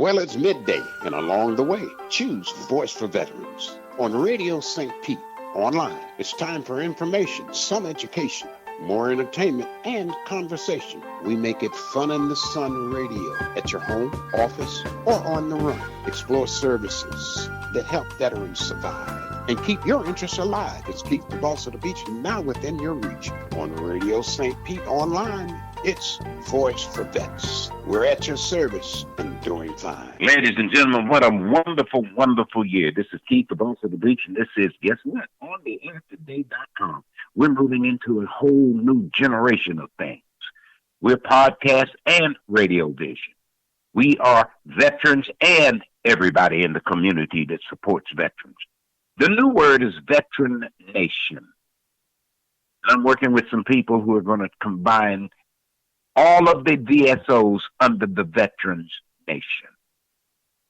Well, it's midday, and along the way, choose Voice for Veterans. On Radio St. Pete, online, it's time for information, some education, more entertainment, and conversation. We make it fun in the sun radio at your home, office, or on the run. Explore services that help veterans survive and keep your interests alive. It's Keep the Boss of the Beach now within your reach. On Radio St. Pete online, it's Voice for Vets. We're at your service and doing fine. Ladies and gentlemen, what a wonderful, wonderful year. This is Keith, the Boss of the Beach, and this is, guess what, on the airtoday.com. We're moving into a whole new generation of things. We're podcast and radio vision. We are veterans and everybody in the community that supports veterans. The new word is Veteran Nation. I'm working with some people who are going to combine all of the VSOs under the Veterans Nation.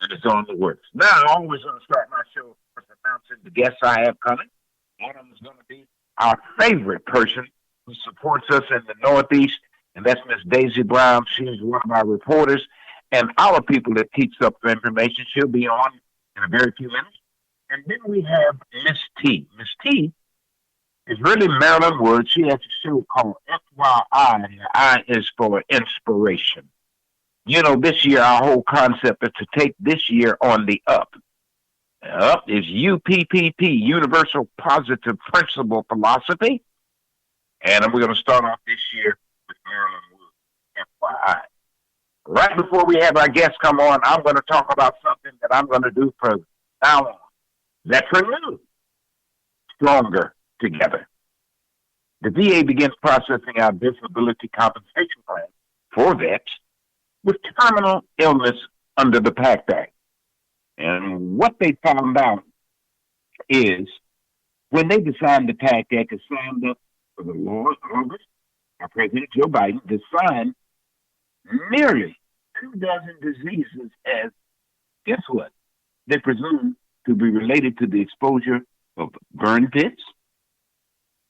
And it's on the works. Now, I'm always going to start my show with announcing the guests I have coming. One of them is going to be our favorite person who supports us in the Northeast, and that's Miss Daisy Brown. She's one of our reporters and our people that keeps up the information. She'll be on in a very few minutes. And then we have Miss T. Miss T is really Marilynn Woods. She has a show called FYI, and the I is for inspiration. You know, this year our whole concept is to take this year on the up. Up is UPPP, Universal Positive Principle Philosophy. And we're going to start off this year with Marilynn Woods, FYI. Right before we have our guests come on, I'm going to talk about something that I'm going to do from now on. Veteran News. Stronger together. The VA begins processing our disability compensation plan for vets with terminal illness under the PACT Act. And what they found out is when they designed the PACT Act, it signed up for the law in August, our President Joe Biden designed nearly 24 diseases as, guess what, they presume to be related to the exposure of burn pits,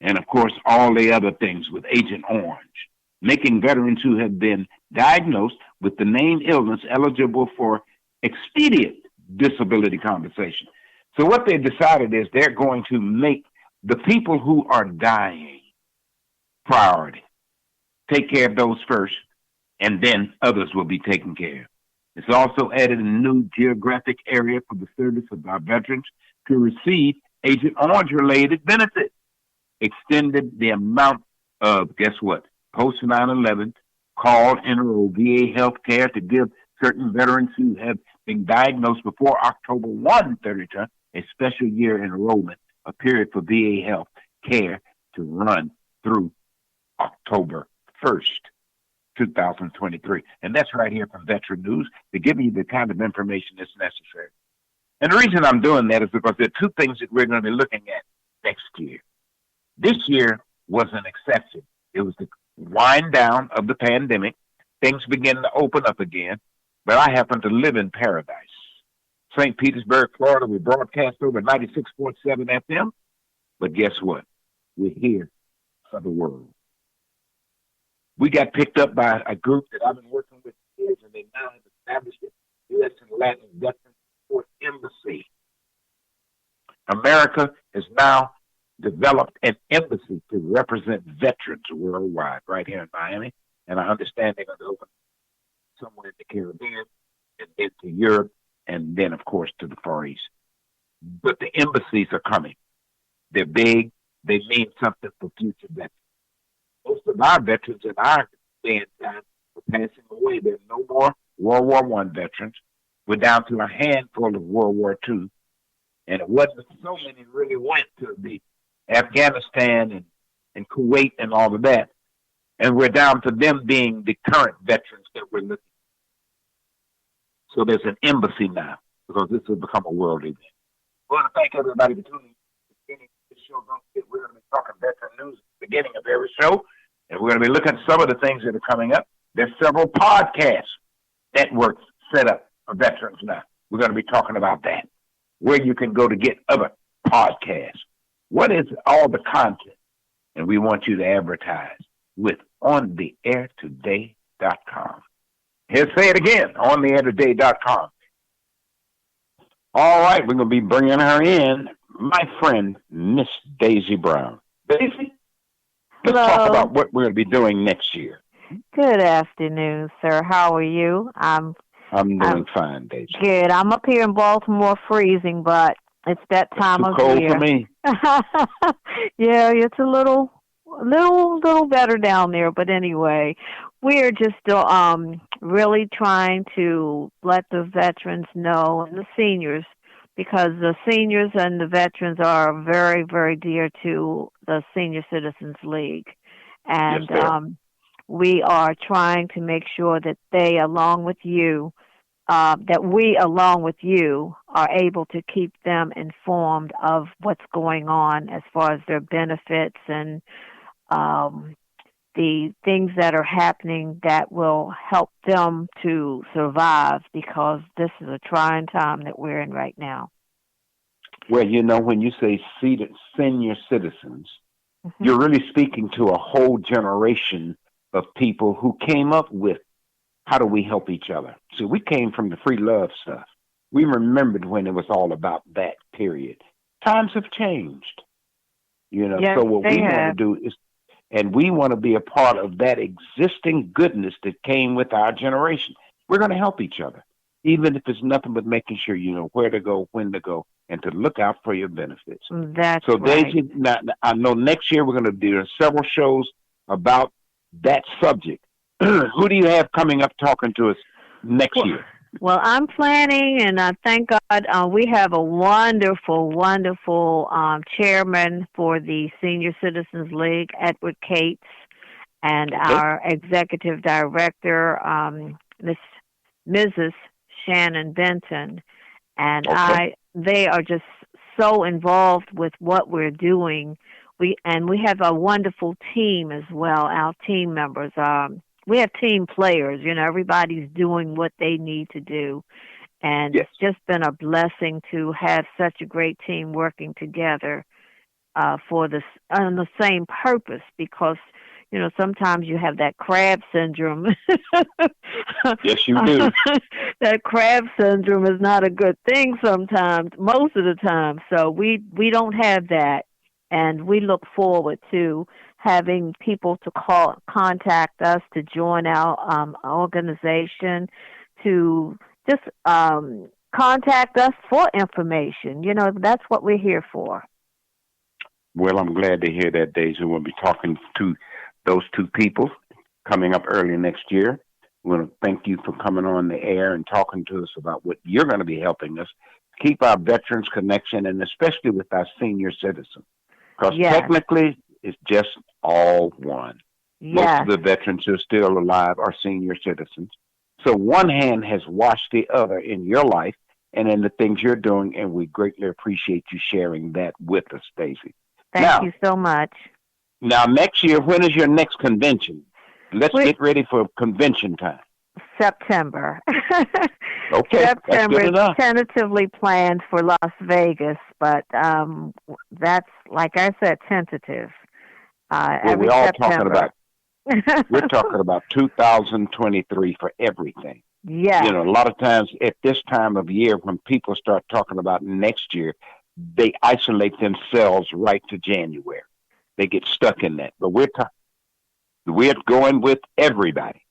and, of course, all the other things with Agent Orange, making veterans who have been diagnosed with the named illness eligible for expedient disability compensation. So what they decided is they're going to make the people who are dying priority. Take care of those first, and then others will be taken care of. It's also added a new geographic area for the service of our veterans to receive Agent Orange-related benefits. Extended the amount of, guess what, post 9/11 call enroll VA health care to give certain veterans who have been diagnosed before October 1, 32, a special year enrollment, a period for VA health care to run through October 1st, 2023. And that's right here from Veteran News to give you the kind of information that's necessary. And the reason I'm doing that is because there are two things that we're going to be looking at next year. This year was an exception. It was the wind down of the pandemic. Things began to open up again, but I happen to live in paradise. St. Petersburg, Florida, we broadcast over 96.7 FM, but guess what? We're here for the world. We got picked up by a group that I've been working with for years, and they now have established the U.S. and Latin Veteran Support Embassy. America has now developed an embassy to represent veterans worldwide, right here in Miami, and I understand they're going to open somewhere in the Caribbean, and then to Europe, and then, of course, to the Far East. But the embassies are coming. They're big. They mean something for future veterans. Most of our veterans in our day and time are passing away. There's no more World War I veterans. We're down to a handful of World War II, and it wasn't so many really went to the Afghanistan and Kuwait and all of that. And we're down to them being the current veterans that we're looking at. So there's an embassy now because this has become a world event. I want to thank everybody for tuning in to this show. We're going to be talking veteran news at the beginning of every show. And we're going to be looking at some of the things that are coming up. There's several podcast networks set up for veterans now. We're going to be talking about that, where you can go to get other podcasts. What is all the content? And we want you to advertise with ontheairtoday.com. He'll say it again, ontheairtoday.com. All right, we're going to be bringing her in, my friend, Miss Daisy Brown. Daisy, let's talk about what we're going to be doing next year. Good afternoon, sir. How are you? I'm doing fine, Daisy. Good. I'm up here in Baltimore freezing, but it's that time of year. Too cold for me. Yeah, it's a little better down there, but anyway, we're just really trying to let the veterans know and the seniors, because the seniors and the veterans are very, very dear to the Senior Citizens League. And yes, we are trying to make sure that they, along with you, that we, along with you, are able to keep them informed of what's going on as far as their benefits and the things that are happening that will help them to survive, because this is a trying time that we're in right now. Well, when you say senior citizens, you're really speaking to a whole generation of people who came up with how do we help each other. So we came from the free love stuff. We remembered when it was all about that period. Times have changed, Yes, so what we have. want to do is, and we want to be a part of that existing goodness that came with our generation. We're going to help each other, even if it's nothing but making sure you know where to go, when to go, and to look out for your benefits. That's so, right. Daisy, now, I know next year we're going to do several shows about that subject. Who do you have coming up talking to us next year? Well, I'm planning, and thank God we have a wonderful, wonderful chairman for the Senior Citizens League, Edward Cates, and our executive director, Mrs. Shannon Benton. And they are just so involved with what we're doing. We have a wonderful team as well, our team members. We have team players, everybody's doing what they need to do. And It's just been a blessing to have such a great team working together for on the same purpose, because, sometimes you have that crab syndrome. Yes, you do. That crab syndrome is not a good thing sometimes, most of the time. So we don't have that. And we look forward to having people to contact us to join our organization, to just contact us for information. That's what we're here for. Well, I'm glad to hear that, Daisy. We'll be talking to those two people coming up early next year. We want to thank you for coming on the air and talking to us about what you're going to be helping us keep our veterans connection, and especially with our senior citizens. Because technically, it's just all one. Most of the veterans who are still alive are senior citizens. So one hand has washed the other in your life and in the things you're doing, and we greatly appreciate you sharing that with us, Daisy. Thank you so much. Now, next year, when is your next convention? Let's get ready for convention time. September. Okay, September that's good enough. Tentatively planned for Las Vegas, but that's, like I said, tentative. We're all talking about. We're talking about 2023 for everything. Yeah. A lot of times at this time of year, when people start talking about next year, they isolate themselves right to January. They get stuck in that. But we're going with everybody.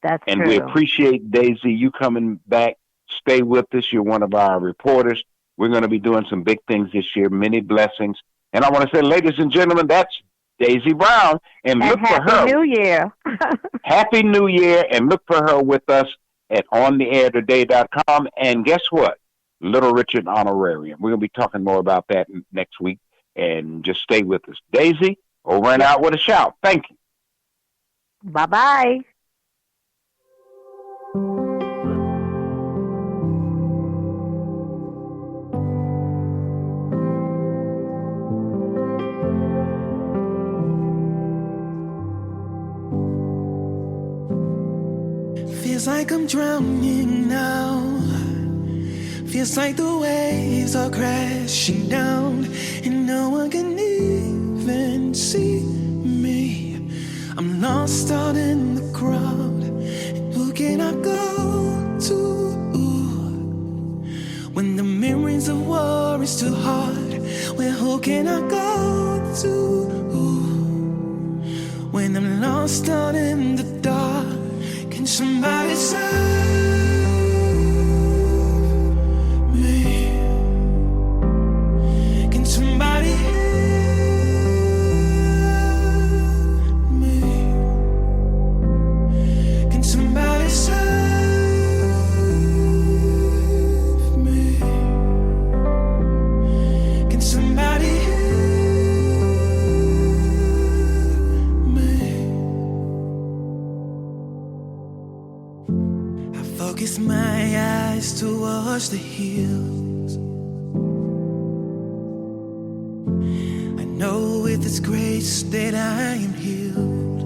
That's and true. We appreciate, Daisy, you coming back. Stay with us. You're one of our reporters. We're going to be doing some big things this year, many blessings. And I want to say, ladies and gentlemen, that's Daisy Brown. And look for her. Happy New Year. Happy New Year. And look for her with us at ontheairtoday.com. And guess what? Little Richard Honorarium. We're going to be talking more about that next week. And just stay with us. Daisy, over and out with a shout. Thank you. Bye-bye. Feels like I'm drowning now. Feels like the waves are crashing down, and no one can even see me. I'm lost out in the crowd, and who can I go When the memories of war is too hard, where who can I go to? When I'm lost out in the dark, can somebody save me? Can somebody help me? Can somebody save me? Can somebody help me? I focus my eyes towards the hills. I know with His grace that I am healed.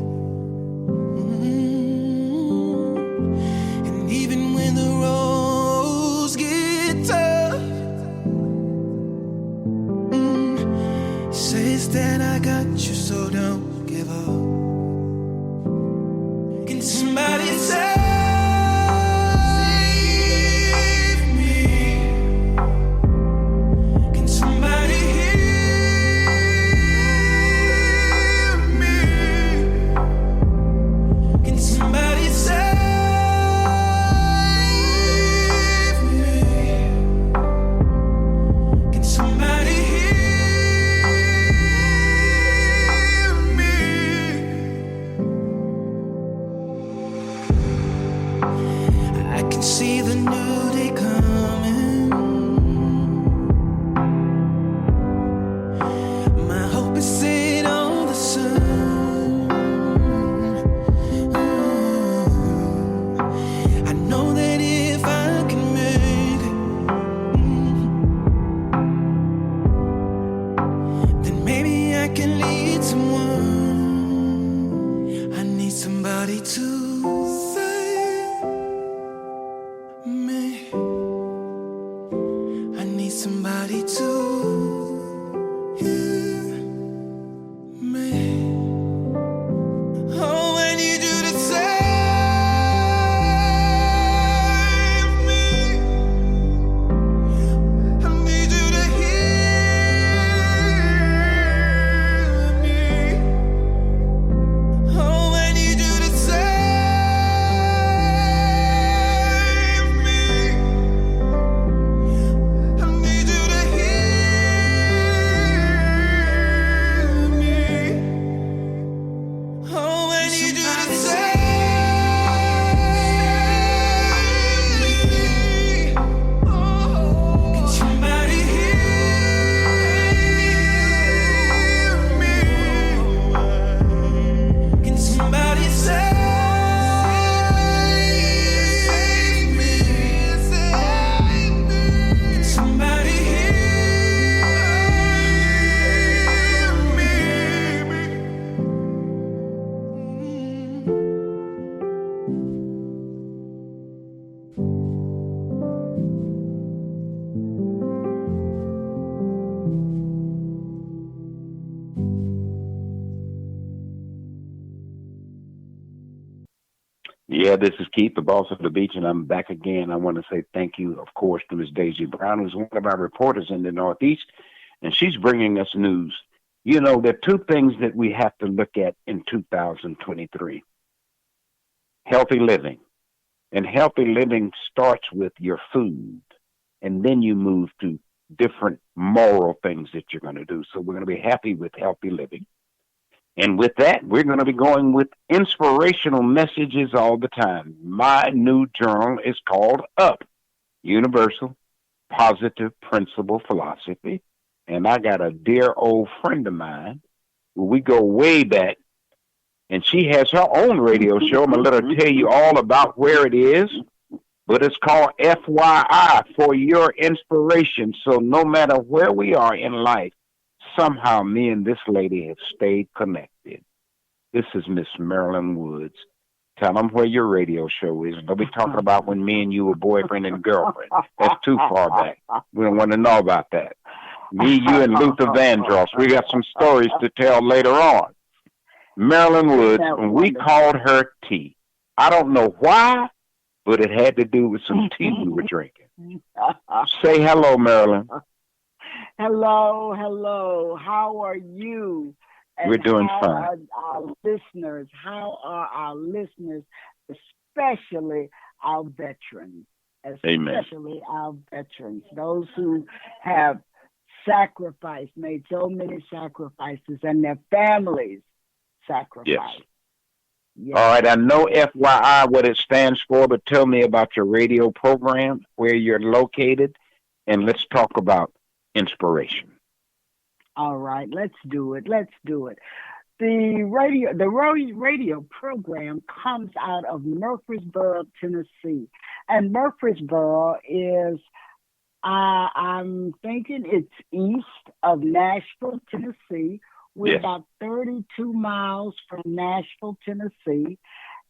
And even when the roads get tough, He says that I got you, so don't give up. Can somebody save me? Can somebody hear me? Can somebody save me? Can somebody hear me? I can see the new day coming. My hope is set on the sun. I know that if I can make it, then maybe I can lead someone. I need somebody to save me. I need somebody to hear me. Oh, I need you to save me. I need you to hear me. Oh, I need you to save me. I need you to hear me. Oh, I need you to save me. Can somebody hear me? Can somebody save me? Save me. Can somebody hear me? Yeah, this is Keith, the boss of the beach, and I'm back again. I want to say thank you, of course, to Ms. Daisy Brown, who's one of our reporters in the Northeast, and she's bringing us news. You know, there are two things that we have to look at in 2023. Healthy living. And healthy living starts with your food, and then you move to different moral things that you're going to do. So we're going to be happy with healthy living. And with that, we're going to be going with inspirational messages all the time. My new journal is called Up, Universal Positive Principle Philosophy. And I got a dear old friend of mine who we go way back, and she has her own radio show. I'm going to let her tell you all about where it is, but it's called FYI, for your inspiration. So no matter where we are in life, somehow me and this lady have stayed connected. This is Miss Marilynn Woods. Tell them where your radio show is. They'll be talking about when me and you were boyfriend and girlfriend. That's too far back. We don't want to know about that. Me, you, and Luther Vandross. We got some stories to tell later on. Marilynn Woods, and we called her T. I don't know why, but it had to do with some tea we were drinking. Say hello, Marilynn. Hello. How are you? We're And doing how fine. are our listeners? How are our listeners, especially our veterans? Amen. Especially our veterans, those who have sacrificed, made so many sacrifices, and their families Yes. sacrificed. All Yes, right. I know yes, yes. FYI what it stands for, but tell me about your radio program, where you're located, and let's talk about inspiration. All right, let's do it. Let's do it. The radio program comes out of Murfreesboro, Tennessee, and Murfreesboro is I'm thinking it's east of Nashville, Tennessee. We're Yes. about 32 miles from Nashville, Tennessee,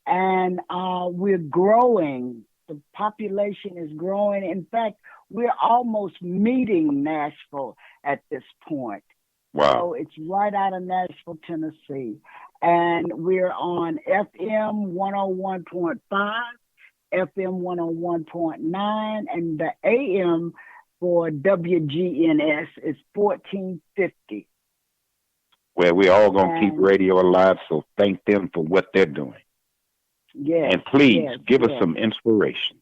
and we're growing. The population is growing. In fact, we're almost meeting Nashville at this point. Wow. So it's right out of Nashville, Tennessee. And we're on FM 101.5, FM 101.9, and the AM for WGNS is 1450. Well, we all going to keep And radio alive, so thank them for what they're doing. yes, And please yes, give us yes. some inspiration.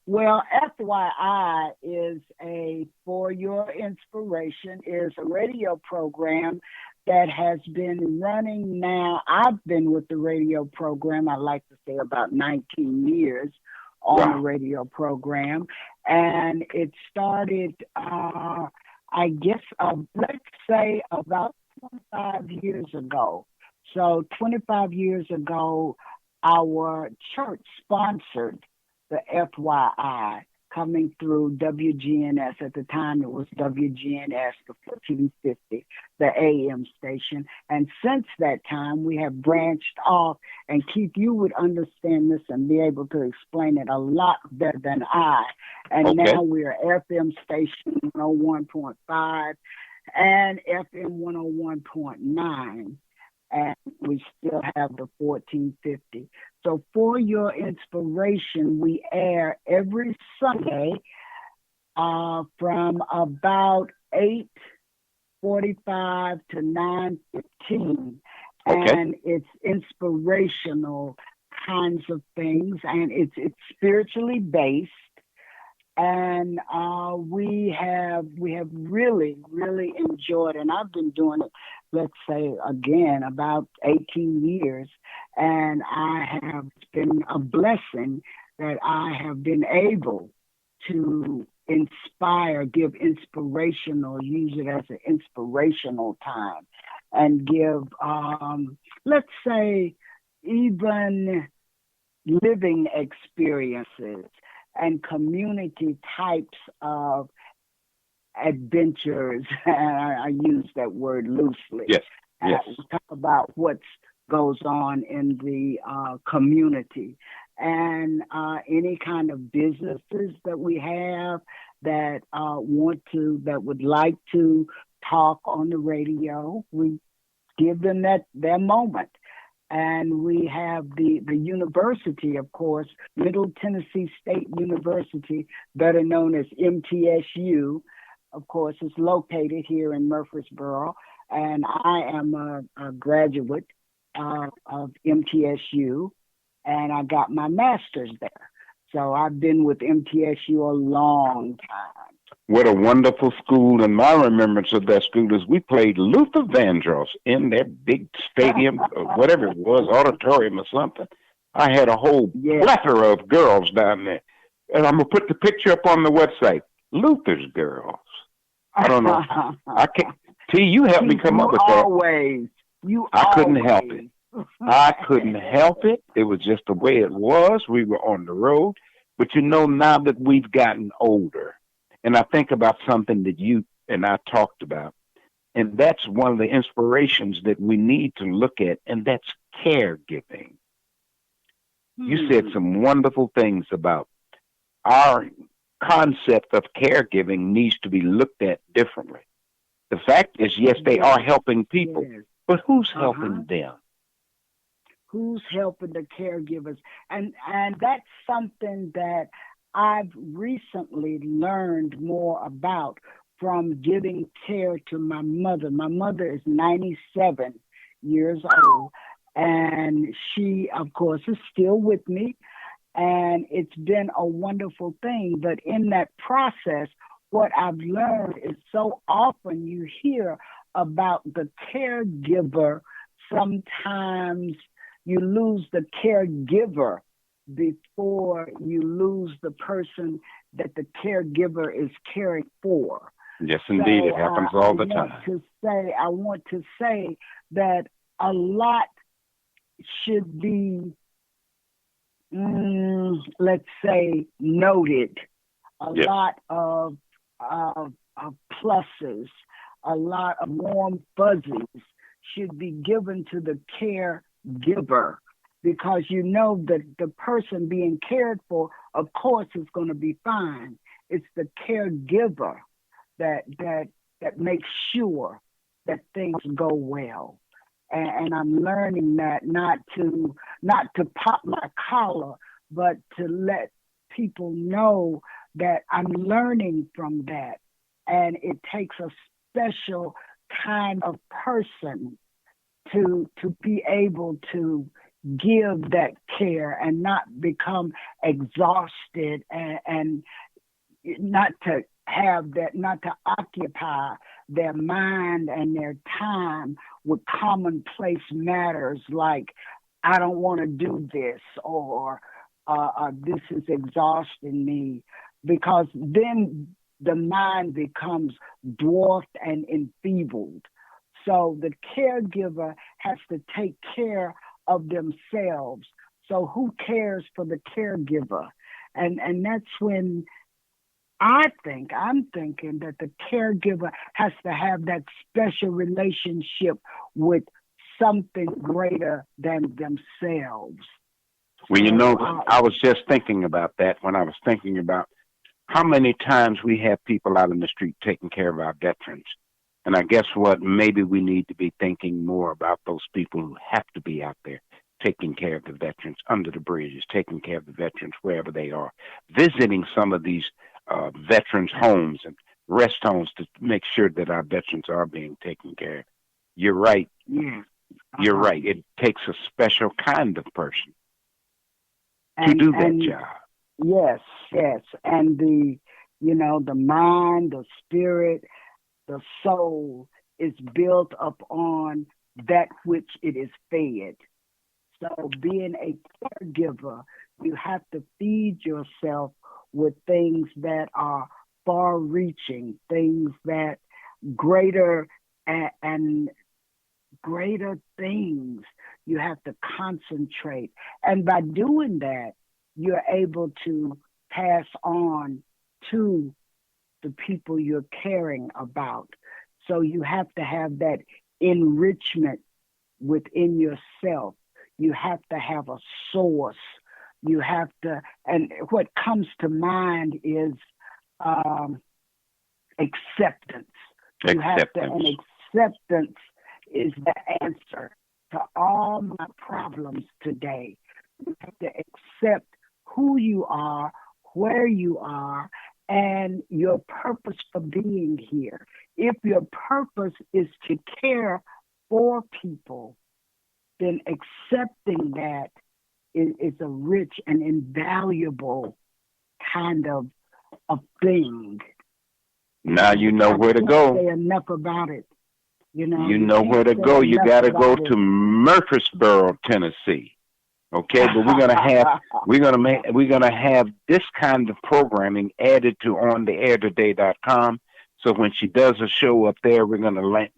Well, FYI is for your inspiration, is a radio program that has been running now. I've been with the radio program, I like to say about 19 years on the Wow. radio program. And it started, I guess, let's say about 25 years ago. So 25 years ago, our church sponsored the FYI coming through WGNS. At the time, it was WGNS, the 1450, the AM station. And since that time, we have branched off. And Keith, you would understand this and be able to explain it a lot better than I. And Okay. now we're FM station 101.5 and FM 101.9. And we still have the 1450. So for your inspiration, we air every Sunday from about 8:45 to 9:15. Okay. And it's inspirational kinds of things, and it's spiritually based. And we have really enjoyed, and I've been doing it, let's say again, about 18 years, and it's been a blessing that I have been able to inspire, give inspirational, use it as an inspirational time, and give, let's say, even living experiences and community types of adventures. And I use that word loosely. Yes. Yes. We talk about what goes on in the community, and any kind of businesses that we have that would like to talk on the radio. We give them their moment. And we have the university, of course, Middle Tennessee State University, better known as MTSU, of course, is located here in Murfreesboro. And I am a graduate of MTSU, and I got my master's there. So I've been with MTSU a long time. What a wonderful school. And my remembrance of that school is we played Luther Vandross in that big stadium, or whatever it was, auditorium or something. I had a whole plethora of girls down there. And I'm going to put the picture up on the website. Luther's girls. I don't know. I can't. T, you helped me come up with that. I couldn't help it. I couldn't help it. It was just the way it was. We were on the road. But you know, now that we've gotten older, and I think about something that you and I talked about, and that's one of the inspirations that we need to look at, and that's caregiving. You said some wonderful things about our concept of caregiving needs to be looked at differently. The fact is, yes, they are helping people, but who's helping them? Who's helping the caregivers? And that's something that I've recently learned more about from giving care to my mother. My mother is 97 years old, and she, of course, is still with me. And it's been a wonderful thing. But in that process, what I've learned is so often you hear about the caregiver. Sometimes you lose the caregiver before you lose the person that the caregiver is caring for. Yes, indeed. It happens all the time. I want to say that a lot should be, let's say, noted. A lot of pluses, a lot of warm fuzzies should be given to the caregiver, because you know that the person being cared for, of course, is going to be fine. It's the caregiver that makes sure that things go well. And I'm learning that not to pop my collar, but to let people know that I'm learning from that. And it takes a special kind of person to be able to give that care and not become exhausted, and not to occupy their mind and their time with commonplace matters like, I don't want to do this, or this is exhausting me, because then the mind becomes dwarfed and enfeebled. So the caregiver has to take care of themselves. So who cares for the caregiver? And that's when I'm thinking that the caregiver has to have that special relationship with something greater than themselves. Well, you know, I was just thinking about that when I was thinking about how many times we have people out in the street taking care of our veterans. And I guess what, maybe we need to be thinking more about those people who have to be out there taking care of the veterans under the bridges, taking care of the veterans wherever they are, visiting some of these veterans' homes and rest homes to make sure that our veterans are being taken care of. You're right. Yeah. You're right. It takes a special kind of person to do that job. Yes. And the mind, the spirit, the soul is built upon that which it is fed. So being a caregiver, you have to feed yourself with things that are far-reaching, things that greater and greater things. You have to concentrate. And by doing that, you're able to pass on to the people you're caring about. So you have to have that enrichment within yourself. You have to have a source. You have to, and what comes to mind is acceptance. You have to, and acceptance is the answer to all my problems today. You have to accept who you are, where you are, and your purpose for being here. If your purpose is to care for people, then accepting that is a rich and invaluable kind of thing. Now you know where to go. Say enough about it. You know where to go. You got to go to Murfreesboro, Tennessee. Okay, but we're gonna have this kind of programming added to ontheairtoday.com. So when she does a show up there, we're gonna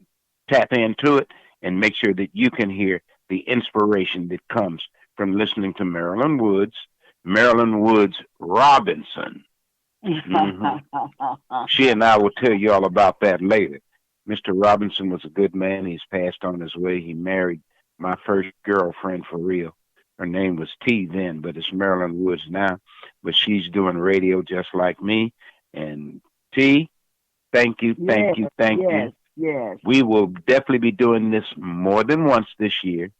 tap into it and make sure that you can hear the inspiration that comes from listening to Marilynn Woods Robinson. Mm-hmm. She and I will tell you all about that later. Mr. Robinson was a good man. He's passed on his way. He married my first girlfriend for real. Her name was T then, but it's Marilynn Woods now. But she's doing radio just like me. And T, thank you. Yes. We will definitely be doing this more than once this year.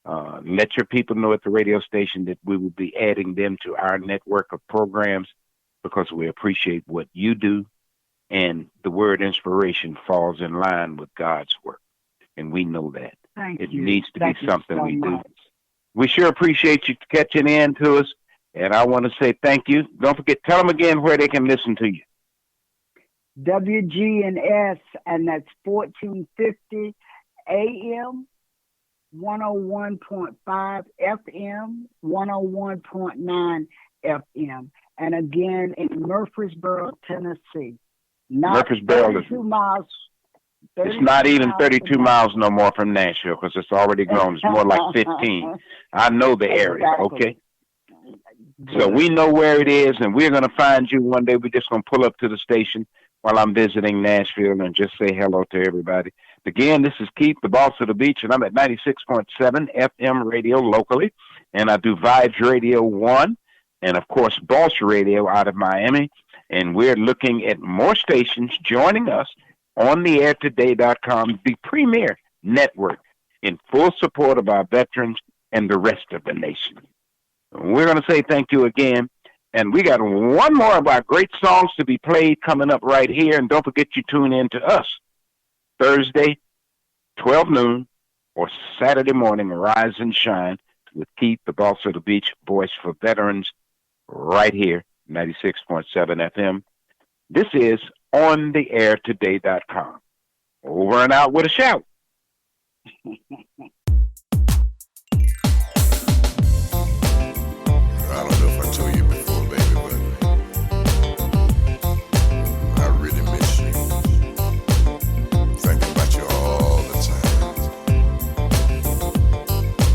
Let your people know at the radio station that we will be adding them to our network of programs because we appreciate what you do, and the word inspiration falls in line with God's work, and we know that. Thank it you. needs to Thank be you something so we do. much. We sure appreciate you catching in to us, and I want to say thank you. Don't forget, tell them again where they can listen to you. WGNS, and that's 1450 AM, 101.5 FM, 101.9 FM. And again, in Murfreesboro, Tennessee. Not Murfreesboro 32 miles. It's not even 32 miles no more from Nashville, because it's already grown. It's more like 15. I know the area, okay? So we know where it is, and we're going to find you one day. We're just going to pull up to the station while I'm visiting Nashville and just say hello to everybody. Again, this is Keith, the boss of the beach, and I'm at 96.7 FM radio locally, and I do Vibes Radio 1, and, of course, Boss Radio out of Miami, and we're looking at more stations joining us on the airtoday.com, the premier network in full support of our veterans and the rest of the nation. We're going to say thank you again. And we got one more of our great songs to be played coming up right here. And don't forget you tune in to us Thursday, 12 noon, or Saturday morning, Rise and Shine with Keith, the boss of the beach, voice for veterans, right here, 96.7 FM. This is ontheairtoday.com. Over and out with a shout. I don't know if I told you before, baby, but I really miss you. Thinking about you all the time.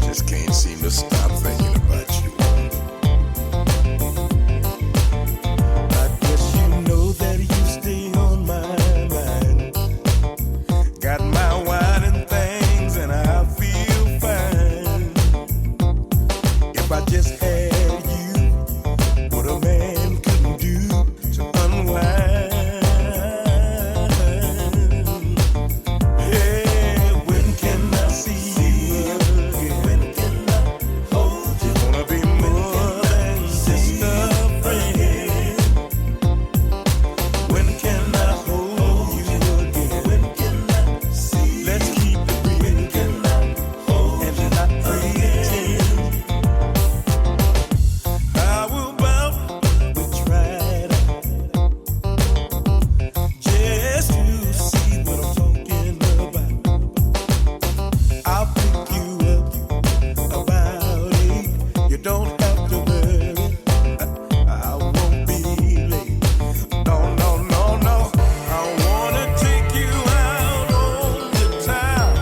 Just can't seem to stop thinking about you. I guess you know that you stay on my mind. Got my wine and things, and I feel fine. If I just had what a man couldn't do to unwind. Hey, when can I see you again? When can I hold you? Wanna be more than just a friend. When can I hold you again? When can I see? Let's keep it real. When can I hold and not pretend? How about we try it out just to see what I'm talking about? I'll pick you up about 8. You don't have to worry, I won't be late. No, no, no, no. I wanna take you out on the town.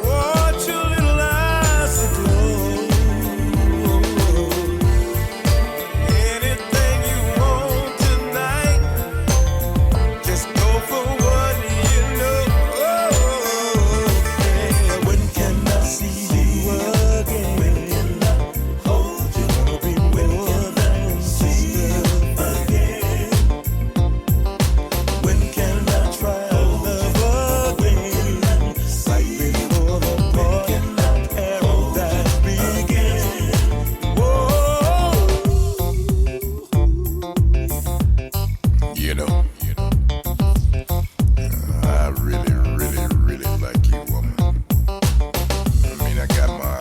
Watch your little eyes aglow. Anything you want tonight, just go for what you know. Yeah. When can I see you again? When can I hold you? Wanna be more than just a again. When can I try love again? Like before the party, paradise begins. Whoa. You know, I really, really, really like you, woman. I mean, I got my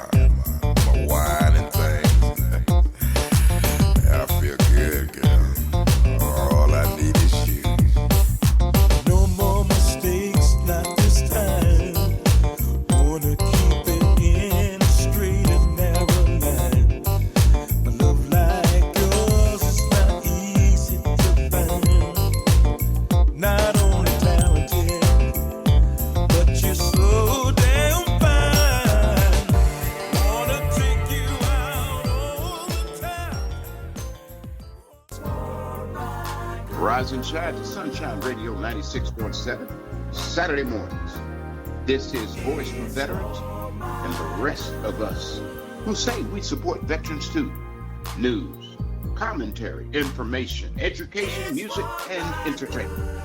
wine and things. I feel good, girl. All I need is you. No more mistakes, not this time. Wanna keep it in a straight and narrow line. A love like yours is not easy to find. Not only talented, but you're so damn fine. Wanna take you out all the time. Rise and Shine to Sunshine Radio 96.7, Saturday mornings. This is Voice for Veterans and the rest of us who say we support veterans too. News, commentary, information, education, music, and entertainment.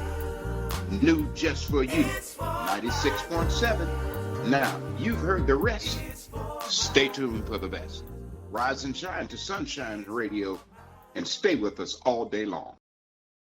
New just for you, 96.7. Now, you've heard the rest. Stay tuned for the best. Rise and Shine to Sunshine Radio and stay with us all day long.